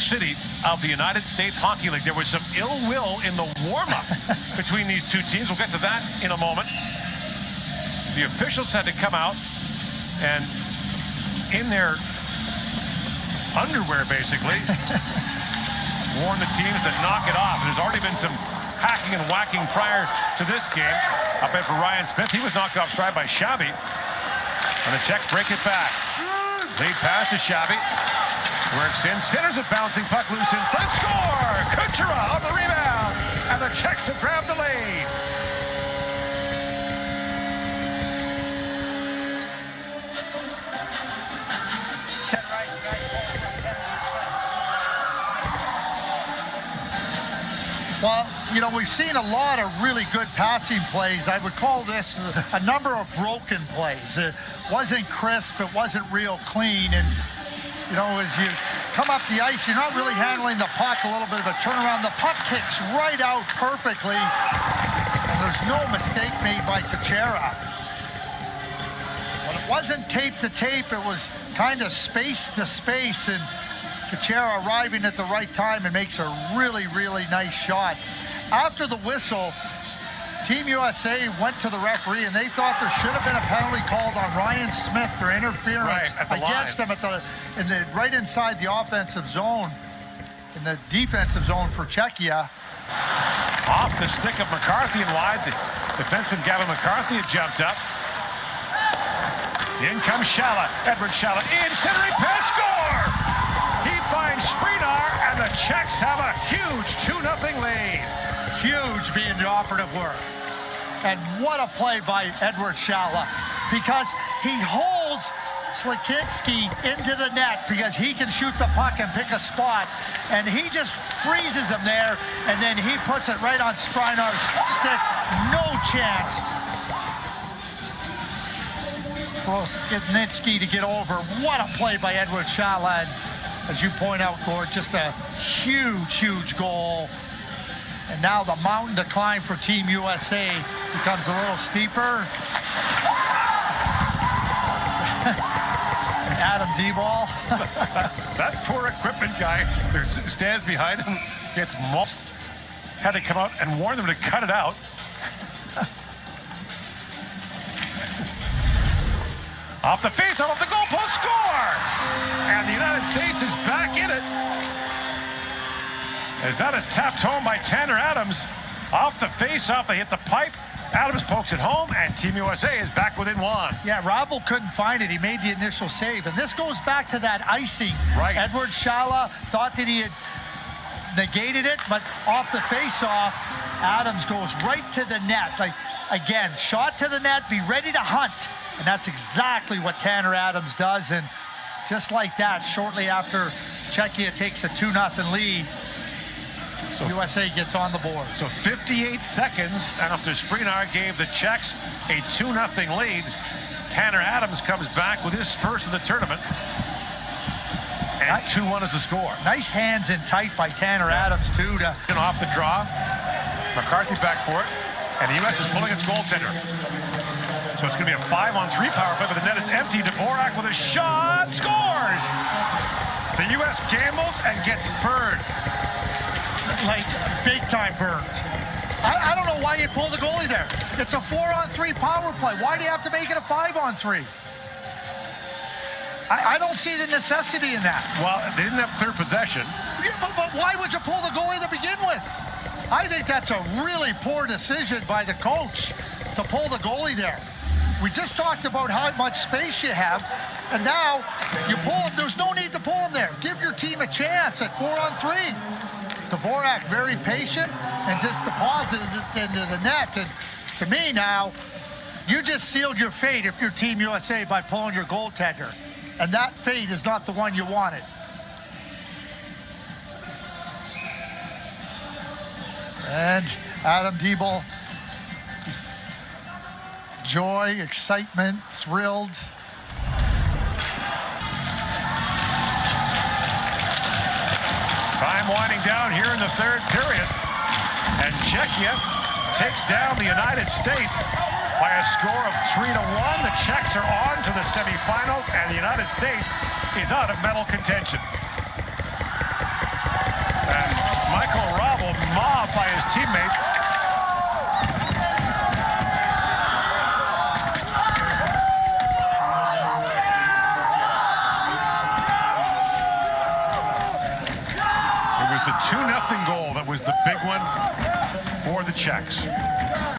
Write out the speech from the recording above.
city of the United States Hockey League. There was some ill will in the warm-up between these two teams. We'll get to that in a moment. The officials had to come out and in their underwear, basically, warn the teams to knock it off. There's already been some hacking and whacking prior to this game. Up in for Ryan Smith. He was knocked off stride by Shabby. And the Czechs break it back. Lead pass to Shabby. Works in, centers it, bouncing puck loose in front, score! Kucherov on the rebound, and the Czechs have grabbed the lead. Well, you know, we've seen a lot of really good passing plays. I would call this a number of broken plays. It wasn't crisp, it wasn't real clean, and you know, as you come up the ice, you're not really handling the puck, a little bit of a turnaround. The puck kicks right out perfectly, and there's no mistake made by Kucherov. When it wasn't tape to tape, it was kind of space to space, and Kucherov arriving at the right time and makes a really, really nice shot. After the whistle, Team USA went to the referee, and they thought there should have been a penalty called on Ryan Smith for interference against him right inside the offensive zone, in the defensive zone for Czechia. Off the stick of McCarthy and wide. The defenseman Gavin McCarthy had jumped up. In comes Shala. Edward Shala in, centering pass, score! He finds Sprinar, and the Czechs have a huge 2-0 lead. Huge being the operative word. And what a play by Edward Shala, because he holds Hlinka into the net because he can shoot the puck and pick a spot, and he just freezes him there, and then he puts it right on Sprinar's stick. No chance for Hlinka to get over. What a play by Edward Shala, and as you point out, Gord, just a huge, huge goal. And now the mountain to climb for Team USA becomes a little steeper. Adam D-ball. That poor equipment guy who stands behind him gets mulched. Had to come out and warn them to cut it out. Off the face, off the goalpost, score! And the United States is back in it. As that is tapped home by Tanner Adams. Off the face-off, they hit the pipe. Adams pokes it home, and Team USA is back within one. Yeah, Rabel couldn't find it. He made the initial save, and this goes back to that icing. Right. Edward Shala thought that he had negated it, but off the face-off, Adams goes right to the net. Like, again, shot to the net, be ready to hunt. And that's exactly what Tanner Adams does. And just like that, shortly after Czechia takes a 2-0 lead, so USA gets on the board. So 58 seconds after Sprinar gave the Czechs a 2-0 lead, Tanner Adams comes back with his first of the tournament. And 2-1 is the score. Nice hands in tight by Tanner Adams, too. Off the draw. McCarthy back for it. And the U.S. is pulling its goaltender. So it's going to be a 5-on-3 power play, but the net is empty. Dvorak with a shot. Scores! The U.S. gambles and gets burned. Like, big-time burned. I don't know why you pull the goalie there. It's a 4-on-3 power play. Why do you have to make it a 5-on-3? I don't see the necessity in that. Well, they didn't have third possession. Yeah, but why would you pull the goalie to begin with? I think that's a really poor decision by the coach to pull the goalie there. We just talked about how much space you have, and now you pull him. There's no need to pull him there. Give your team a chance at 4-on-3. Dvorak very patient and just deposited it into the net. And to me now, you just sealed your fate if you're Team USA by pulling your goaltender. And that fate is not the one you wanted. And Adam Diebel, joy, excitement, thrilled. Time winding down here in the third period. And Czechia takes down the United States by a score of 3-1. The Czechs are on to the semifinals, and the United States is out of medal contention. teammates. It was the 2-0 goal that was the big one for the Czechs.